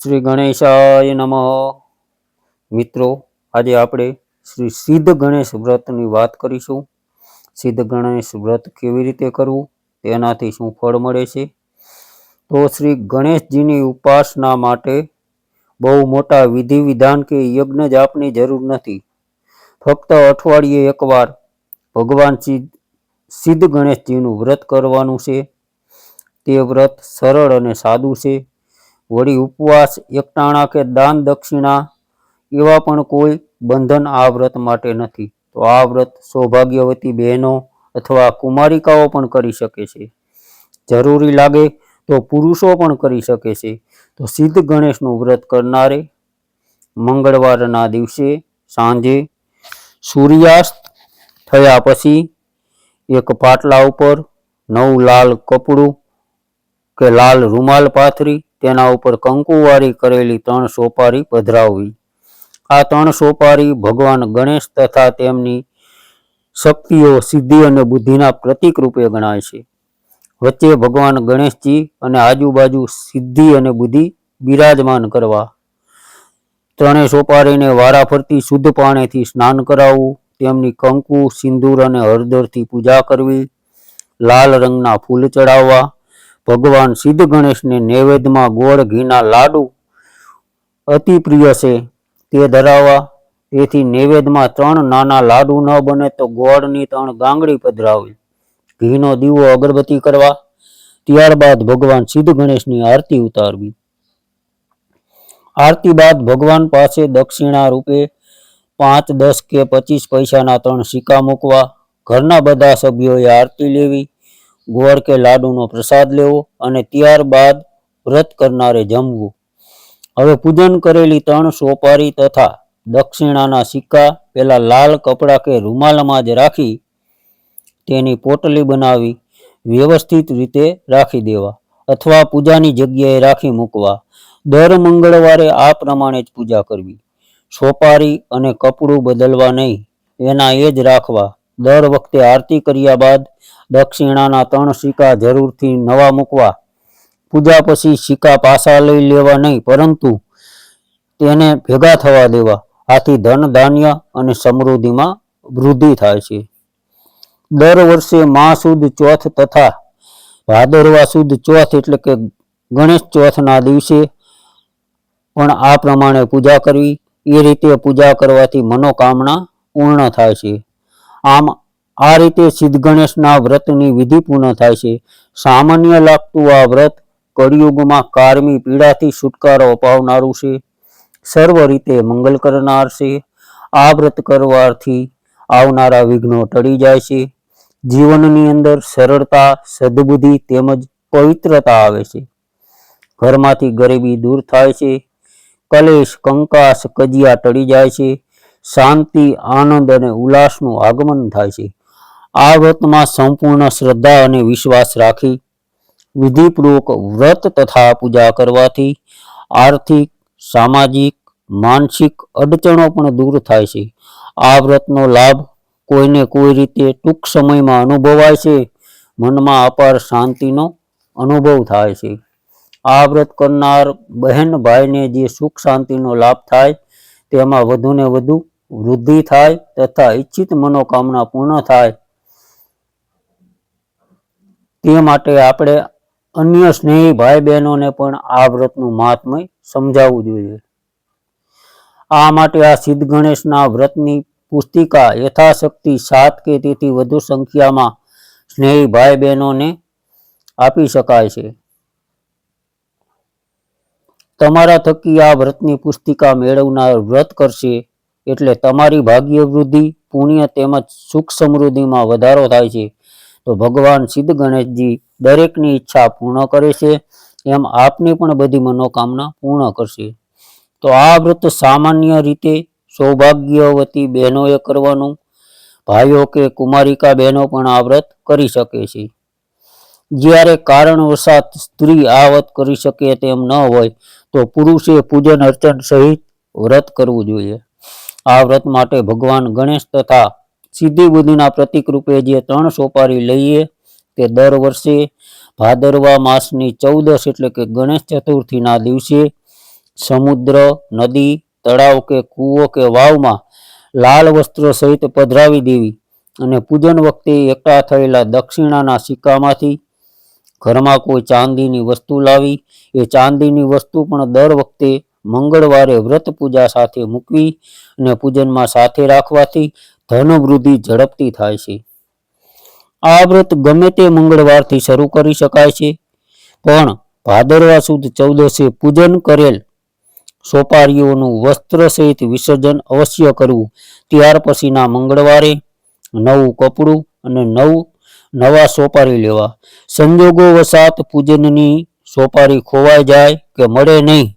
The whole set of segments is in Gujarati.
શ્રી ગણેશાય નમઃ. મિત્રો, આજે આપણે શ્રી સિદ્ધ ગણેશ વ્રતની વાત કરીશું. સિદ્ધ ગણેશ વ્રત કેવી રીતે કરવું, તેનાથી શું ફળ મળે છે. તો શ્રી ગણેશજીની ઉપાસના માટે બહુ મોટા વિધિ વિધાન કે યજ્ઞ જાપની જરૂર નથી. ફક્ત અઠવાડિયે એકવાર ભગવાન સિદ્ધ ગણેશજીનું વ્રત કરવાનું છે. તે વ્રત સરળ અને સાદું છે. વળી ઉપવાસ, એકટાણા કે દાન દક્ષિણા એવા પણ કોઈ બંધન આ વ્રત માટે નથી. તો આ વ્રત સૌભાગ્યવતી બહેનો અથવા કુમારિકાઓ પણ કરી શકે છે. જરૂરી લાગે તો પુરુષો પણ કરી શકે છે. તો સિદ્ધ ગણેશનું વ્રત કરનારે મંગળવારના દિવસે સાંજે સૂર્યાસ્ત થયા પછી એક પાટલા ઉપર નવું લાલ કપડું કે લાલ રૂમાલ પાથરી તેના ઉપર કંકુવારી કરેલી 3 સોપારી પધરાવવી. આ 3 સોપારી ભગવાન ગણેશ તથા તેમની શક્તિઓ, સિદ્ધિ અને બુદ્ધિના પ્રતીક રૂપે ગણાય છે. વચ્ચે ભગવાન ગણેશજી અને આજુબાજુ સિદ્ધિ અને બુદ્ધિ બિરાજમાન કરવા. 3 સોપારીને વારાફરતી શુદ્ધ પાણીથી સ્નાન કરાવવું. તેમની કંકુ, સિંદૂર અને હળદરથી પૂજા કરવી. લાલ રંગના ફૂલ ચડાવવા. ભગવાન સિદ્ધ ગણેશને નૈવેદ્યમાં ગોળ ઘીના લાડુ અતિ પ્રિય છે તે ધરાવવા. તેથી નૈવેદ્યમાં 3 નાના લાડુ ન બને તો ગોળની 3 ગાંગડી પધરાવવી. ઘીનો દીવો અગરબત્તી કરવા. ત્યારબાદ ભગવાન સિદ્ધ ગણેશની આરતી ઉતારવી. આરતી બાદ ભગવાન પાસે દક્ષિણા રૂપે 5, 10 કે 25 પૈસાના 3 સિક્કા મૂકવા. ઘરના બધા સભ્યોએ આરતી લેવી. ગોળ કે લાડુનો પ્રસાદ લેવો અને ત્યારબાદ વ્રત કરનારે જમવું. હવે પૂજન કરેલી 3 સોપારી તથા દક્ષિણાના સિક્કા પેલા લાલ કપડા કે રૂમાલમાં જ રાખી તેની પોટલી બનાવી વ્યવસ્થિત રીતે રાખી દેવા અથવા પૂજાની જગ્યાએ રાખી મૂકવા. દર મંગળવારે આ પ્રમાણે જ પૂજા કરવી. સોપારી અને કપડું બદલવા નહીં, એના એ જ રાખવા. દર વખતે આરતી કર્યા બાદ દક્ષિણાના 3 સિક્કા જરૂરથી નવા મૂકવા. પૂજા પછી સિક્કા પાછા લઈ લેવા નહીં, પરંતુ તેને ભેગા થવા દેવા. આથી ધન, ધાન્ય અને સમૃદ્ધિમાં વૃદ્ધિ થાય છે. દર વર્ષે મા સુદ ચોથ તથા ભાદરવા સુદ ચોથ એટલે કે ગણેશ ચોથના દિવસે પણ આ પ્રમાણે પૂજા કરવી. એ રીતે પૂજા કરવાથી મનોકામના પૂર્ણ થાય છે. આમ આ રીતે સિદ્ધ ગણેશના વ્રતની વિધિ પૂર્ણ થાય છે. સામાન્ય લાગતું આ વ્રત કળિયુગમાં કારમી પીડાથી છુટકારો અપાવનારું છે. સર્વ રીતે મંગલ કરનાર છે. આ વ્રત કરવાથી આવનારા વિઘ્નો ટળી જાય છે. જીવનની અંદર સરળતા, સદબુદ્ધિ તેમજ પવિત્રતા આવે છે. ઘરમાંથી ગરીબી દૂર થાય છે. કલેશ, કંકાસ, કજિયા ટળી જાય છે. શાંતિ, આનંદ અને ઉલ્લાસનું આગમન થાય છે. આ વ્રતમાં સંપૂર્ણ શ્રદ્ધા અને વિશ્વાસ રાખી વિધિપૂર્વક વ્રત તથા પૂજા કરવાથી આર્થિક, સામાજિક, માનસિક અડચણો પણ દૂર થાય છે. આ વ્રતનો લાભ કોઈને કોઈ રીતે ટૂંક સમયમાં અનુભવાય છે. મનમાં અપાર શાંતિનો અનુભવ થાય છે. આ વ્રત કરનાર બહેન ભાઈને જે સુખ શાંતિનો લાભ થાય તેમાં વધુને વધુ વૃદ્ધિ થાય તથા ઈચ્છિત મનોકામના પૂર્ણ થાય તે માટે આપણે અન્ય સ્નેહી ભાઈ બહેનોને પણ આ વ્રતનું મહાત્મ્ય સમજાવવું જોઈએ. આ માટે આ સિદ્ધ ગણેશના વ્રતની પુસ્તિકા યથાશક્તિ 7 કે તેથી વધુ સંખ્યામાં સ્નેહી ભાઈ બહેનોને આપી શકાય છે. તમારા થકી આ વ્રતની પુસ્તિકા મેળવનાર વ્રત કરશે એટલે તમારી ભાગ્ય વૃદ્ધિ, પુણ્ય તેમજ સુખ સમૃદ્ધિમાં વધારો થાય છે. તો ભગવાન સિદ્ધ ગણેશજી દરેકની ઈચ્છા પૂર્ણ કરે છે, એમ આપની પણ બધી મનોકામના પૂર્ણ કરશે. તો આ વ્રત સામાન્ય રીતે સૌભાગ્યવતી બહેનોએ કરવાનું. ભાઈઓ કે કુમારિકા બહેનો પણ આ વ્રત કરી શકે છે. જ્યારે કારણવશાત સ્ત્રી આ વ્રત કરી શકે તેમ ન હોય તો પુરુષે પૂજન અર્ચન સહિત વ્રત કરવું જોઈએ. આ વ્રત માટે ભગવાન ગણેશ તથા સિદ્ધિ બુદ્ધિના પ્રતીક રૂપે જે 3 સોપારી લઈએ તે દર વર્ષે ભાદરવા માસની 14 એટલે કે ગણેશ ચતુર્થીના દિવસે સમુદ્ર, નદી, તળાવ કે કૂવો કે વાવમાં લાલ વસ્ત્ર સહિત પધરાવી દેવી અને પૂજન વખતે એકઠા થયેલા દક્ષિણાના સિક્કામાંથી ઘરમાં કોઈ ચાંદીની વસ્તુ લાવી એ ચાંદીની વસ્તુ પણ દર વખતે મંગળવારે વ્રત પૂજા સાથે મૂકવી અને પૂજનમાં સાથે રાખવાથી ધન વૃદ્ધિ ઝડપથી થાય છે. આ વ્રત ગમે તે મંગળવારથી શરૂ કરી શકાય છે, પણ ભાદરવા સુદ 14 પૂજન કરેલ સોપારીઓનું વસ્ત્ર સહિત વિસર્જન અવશ્ય કરવું. ત્યાર પછીના મંગળવારે નવું કપડું અને નવા સોપારી લેવા. સંજોગો વસાત પૂજનની સોપારી ખોવાઈ જાય કે મળે નહીં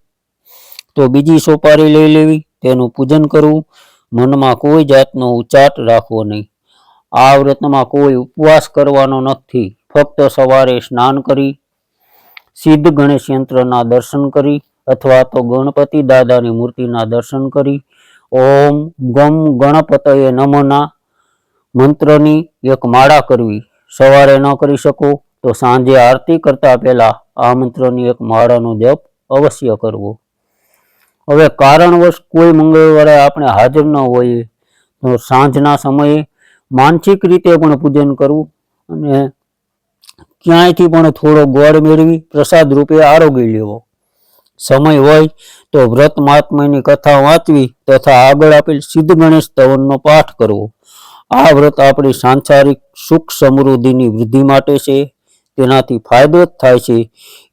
તો બીજી સોપારી લઈ લેવી, તેનું પૂજન કરવું. મનમાં કોઈ જાતનો ઉચાટ રાખવો નહીં. આ વ્રતમાં કોઈ ઉપવાસ કરવાનો નથી. ફક્ત સવારે સ્નાન કરી સિદ્ધ ગણેશ યંત્રના દર્શન કરી અથવા તો ગણપતિ દાદાની મૂર્તિના દર્શન કરી ઓમ ગમ ગણપતયે નમઃના મંત્રની એક માળા કરવી. સવારે ન કરી શકો તો સાંજે આરતી કરતા પહેલા આ મંત્રની એક માળાનો જપ અવશ્ય કરવો. હવે કારણવશ કોઈ મંગળવારે આપણે હાજર ન હોઈએ તો સાંજના સમયે માનસિક રીતે પણ પૂજન કરવું અને ક્યાંયથી પણ થોડો ગોળ મેળવી પ્રસાદ રૂપે આરોગી લેવો. સમય હોય તો વ્રત મહાત્મ્યની કથા વાંચવી તથા આગળ આપેલ સિદ્ધ ગણેશ સ્તવનનો પાઠ કરવો. આ વ્રત આપણી સાંસારિક સુખ સમૃદ્ધિની વૃદ્ધિ માટે છે. તેનાથી ફાયદો જ થાય છે.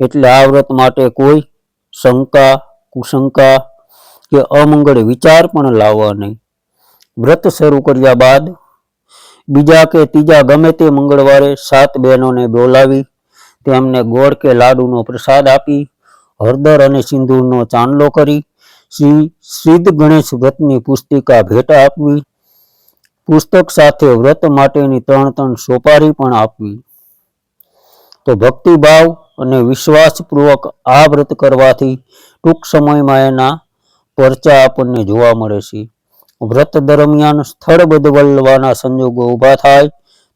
એટલે આ વ્રત માટે કોઈ શંકા, કુશંકા કે અમંગળ વિચાર પણ લાવવા નહીં. વ્રત શરૂ કર્યા બાદ બીજા કે ત્રીજા ગમે તે મંગળવારે 7 બહેનોને બોલાવી તેમને ગોળ કે લાડુનો પ્રસાદ આપી હળદર અને સિંદૂરનો ચાંદલો કરી સિદ્ધ ગણેશ વ્રતની પુસ્તિકા ભેટ આપવી. પુસ્તક સાથે વ્રત માટેની 3 સોપારી પણ આપવી. તો ભક્તિભાવ અને વિશ્વાસપૂર્વક આ વ્રત કરવાથી ટૂંક સમયમાં એના પરચા આપણને જોવા મળે છે. વ્રત દરમિયાન સ્થળ બદલવાના સંજોગો ઊભા થાય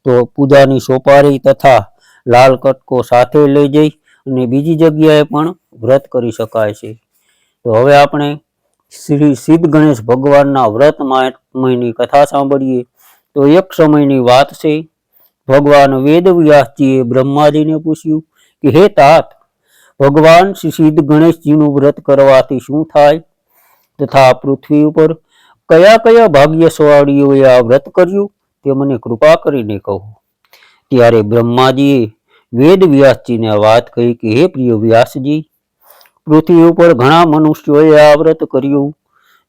તો પૂજાની સોપારી તથા લાલ કટકો સાથે લઈ જઈ અને બીજી જગ્યાએ પણ વ્રત કરી શકાય છે. તો હવે આપણે શ્રી સિદ્ધ ગણેશ ભગવાનના વ્રત મહાત્મ્યની કથા સાંભળીએ. તો એક સમયની વાત છે. ભગવાન વેદવ્યાસજીએ બ્રહ્માજીને પૂછ્યું કે હે તાત, ભગવાન શ્રી સિદ્ધ ગણેશજીનું વ્રત કરવાથી શું થાય તથા પૃથ્વી ઉપર કયા કયા ભાગ્યશાળીઓએ આ વ્રત કર્યું તે મને કૃપા કરીને કહો. ત્યારે બ્રહ્માજીએ વેદ વ્યાસજીને વાત કહી કે હે પ્રિય વ્યાસજી, પૃથ્વી ઉપર ઘણા મનુષ્યોએ આ વ્રત કર્યું,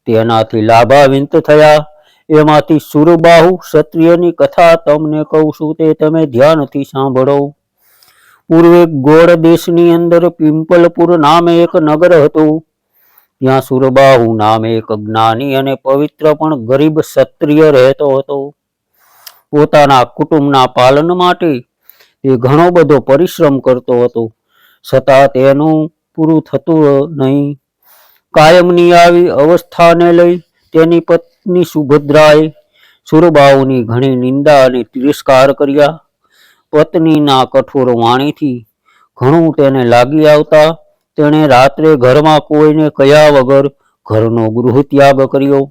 તેનાથી લાભાન્વિત થયા. એમાંથી સુરબાહુ ક્ષત્રિયની કથા તમને કહું છું, તે તમે ધ્યાનથી સાંભળો. પૂર્વે ગોળ દેશની અંદર પિંપલપુર નામે એક નગર હતું. ત્યાં સુરબાહુ નામે એક જ્ઞાની અને પવિત્ર પણ ગરીબ ક્ષત્રિય રહેતો હતો. પોતાના કુટુંબના પાલન માટે તે ઘણો બધો પરિશ્રમ કરતો હતો, છતાં તેનું પૂરું થતું નહીં. કાયમની આવી અવસ્થાને લઈ તેની પત્ની સુભદ્રાએ સુરબાહુની ઘણી નિંદા અને તિરસ્કાર કર્યા. પત્નીના કઠોર વાણીથી ઘણું તેને લાગી આવતા તેણે રાત્રે ઘરમાં કોઈને કહ્યા વગર ઘરનો ગૃહ ત્યાગ કર્યો.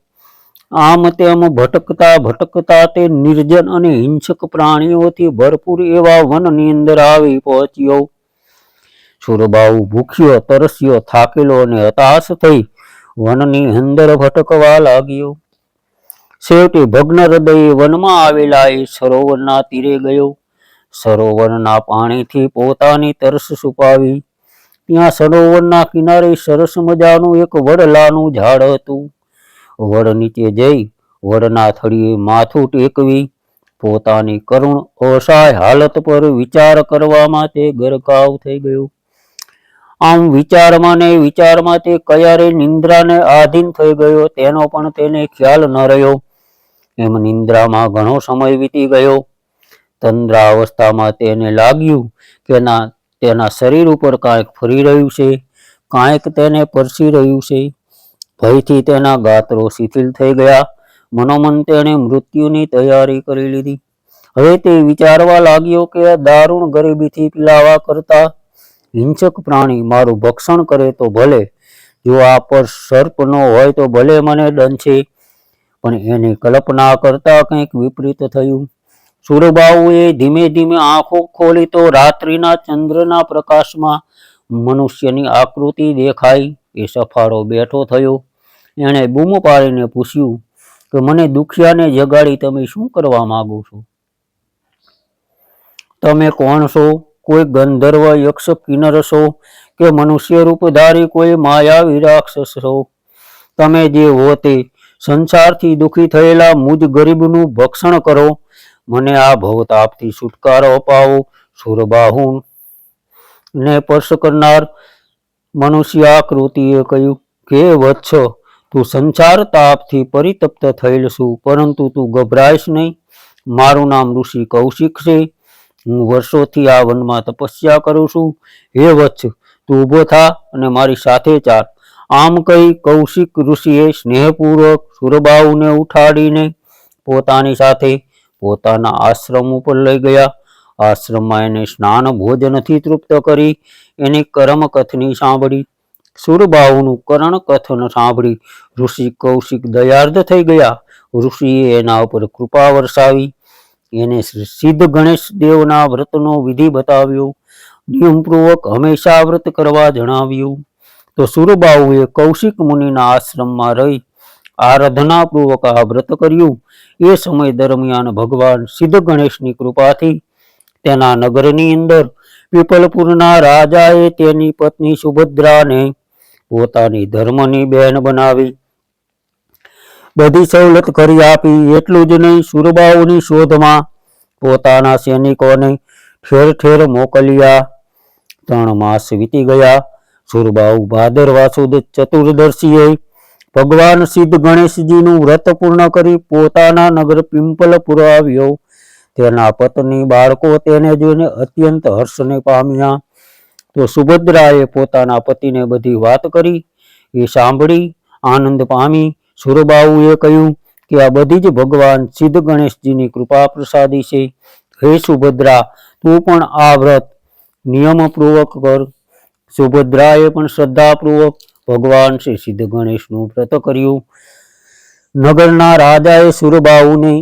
આમ તેમ ભટકતા તે નિર્જન અને હિંસક પ્રાણીઓથી ભરપૂર એવા વનની અંદર આવી પહોંચ્યો. સુરબાહુ ભૂખ્યો, તરસ્યો, થાકેલો અને હતાશ થઈ વનની અંદર ભટકવા લાગ્યો. છેવટે ભગ્ન હૃદયે વનમાં આવેલા એ સરોવરના તીરે ગયો. સરોવરના પાણીથી પોતાની તરસ છુપાવી. ત્યાં સરોવરના કિનારે સરસ મજાનું એક વડલાનું ઝાડ હતું. વડ નીચે જઈ વડના થડીએ માથું ટેકવી પોતાની કરુણ અસહાય હાલત પર વિચાર કરવામાં તે ગરકાવ થઈ ગયો. આમ વિચારમાં તે ક્યારે નિંદ્રાને આધીન થઈ ગયો તેનો પણ તેને ખ્યાલ ન રહ્યો. એમ નિંદ્રામાં ઘણો સમય વીતી ગયો. તંદ્રાવસ્થામાં તેને લાગ્યું કે તેના શરીર ઉપર કાંઈક ફરી રહ્યું છે, કાંઈક તેને પરસી રહ્યું છે. ભયથી તેના ગાત્રો શિથિલ થઈ ગયા. મનોમન તેણે મૃત્યુની તૈયારી કરી લીધી. હવે તે વિચારવા લાગ્યો કે દારૂણ ગરીબીથી પીલાવા કરતા હિંસક પ્રાણી મારું ભક્ષણ કરે તો ભલે, જો આ પર સર્પ ન હોય તો ભલે મને દંશે, પણ એની કલ્પના કરતા કંઈક વિપરીત થયું. સુરબાહુએ ધીમે ધીમે આંખો ખોલી તો રાત્રિના ચંદ્રના પ્રકાશમાં મનુષ્યની આકૃતિ દેખાઈ. એ સફાળો બેઠો થયો. એણે બૂમો પાડીને પૂછ્યું કે મને દુખિયાને જગાડી તમે શું કરવા માંગો છો? તમે કોણ છો? કોઈ ગંધર્વ, યક્ષ, કિન્નર છો કે મનુષ્ય રૂપધારી કોઈ માયાવી રાક્ષસ છો? તમે જે હો તે સંસારથી દુઃખી થયેલા મુજ ગરીબનું ભક્ષણ કરો. મને આ ભવતાપથી છુટકારો અપાવો. સુરબાહુ ને સ્પર્શ કરનાર મનુષ્ય આકૃતિએ કહ્યું કે વત્સ, તું સંસાર તાપથી પરિતપ્ત થયેલ છું, પરંતુ તું ગભરાઈશ નહીં. મારું નામ ઋષિ કૌશિક છે. હું વર્ષોથી આ વનમાં તપસ્યા કરું છું. હે વત્સ, તું ઊભો થા અને મારી સાથે ચાલ. આમ કહી કૌશિક ઋષિએ સ્નેહપૂર્વક સુરબાહુને ઉઠાડીને પોતાની સાથે પોતાના આશ્રમ ઉપર લઈ ગયા. આશ્રમમાં એને સ્નાન ભોજનથી તૃપ્ત કરી એની કર્મકથની સાંભળી. સુરબાહુનું કર્ણકથન સાંભળી ઋષિ કૌશિક દયાર્ધ થઈ ગયા. ઋષિએ એના ઉપર કૃપા વરસાવી. એને સિદ્ધ ગણેશ દેવના વ્રતનો વિધિ બતાવ્યો. નિયમપૂર્વક હંમેશા વ્રત કરવા જણાવ્યું. તો સુરબાહુએ કૌશિક મુનિના આશ્રમમાં રહી આરાધનાપૂર્વક આ વ્રત કર્યું. એ સમય દરમિયાન ભગવાન સિદ્ધ ગણેશની કૃપાથી તેના નગરની અંદર પીપલપુરના રાજાએ તેની પત્ની સુભદ્રાને પોતાની ધર્મની બહેન બનાવી. બધી સવલત કરી આપી. એટલું જ નહીં, સુરબાહુની શોધમાં પોતાના સૈનિકોને ઠેર ઠેર મોકલ્યા. 3 માસ વીતી ગયા. સુરબાહુ ભાદરવા સુદ ચતુર્દશીએ ભગવાન સિદ્ધ ગણેશજીનું વ્રત પૂર્ણ કરી પોતાના નગર પિંપલપુર આવ્યો. તેના પત્ની બાળકો તેને જોઈને અત્યંત હર્ષને પામ્યા. તો સુભદ્રાએ પોતાના પતિને બધી વાત કરી. એ સાંભળી આનંદ પામી. સુરબાહુએ કહ્યું કે આ બધી જ ભગવાન સિદ્ધ ગણેશજીની કૃપા પ્રસાદી છે. હે સુભદ્રા, તું પણ આ વ્રત નિયમપૂર્વક કર. સુભદ્રાએ પણ શ્રદ્ધાપૂર્વક ભગવાન શ્રી સિદ્ધ ગણેશનું વ્રત કર્યું. નગરના રાજાએ સુરબાહુને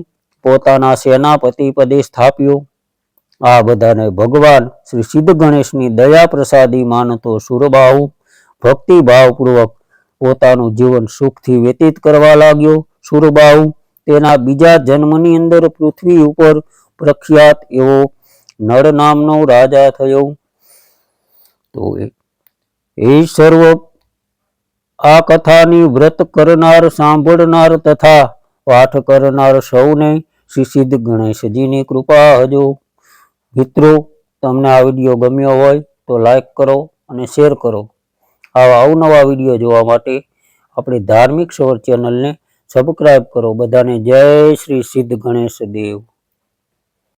પોતાના સેનાપતિ પદે સ્થાપ્યો. આ બધાને ભગવાન શ્રી સિદ્ધ ગણેશની દયા પ્રસાદી માનતો સુરબાહુ ભક્તિભાવપૂર્વક પોતાનું જીવન સુખથી વ્યતીત કરવા લાગ્યો. સુરબાહુ તેના બીજા જન્મની અંદર પૃથ્વી ઉપર પ્રખ્યાત એવો નળ નામનો રાજા થયો. તો એ સર્વ આ કથાની વ્રત કરનાર, સાંભળનાર તથા પાઠ કરનાર સૌને શ્રી સિદ્ધ ગણેશજીની કૃપા હજો. મિત્રો, તમને આ વિડીયો ગમ્યો હોય તો લાઈક કરો અને શેર કરો. આવા અવનવા વિડીયો જોવા માટે આપણી ધાર્મિક સવર ચેનલને સબસ્ક્રાઈબ કરો. બધાને જય શ્રી સિદ્ધ ગણેશ દેવ.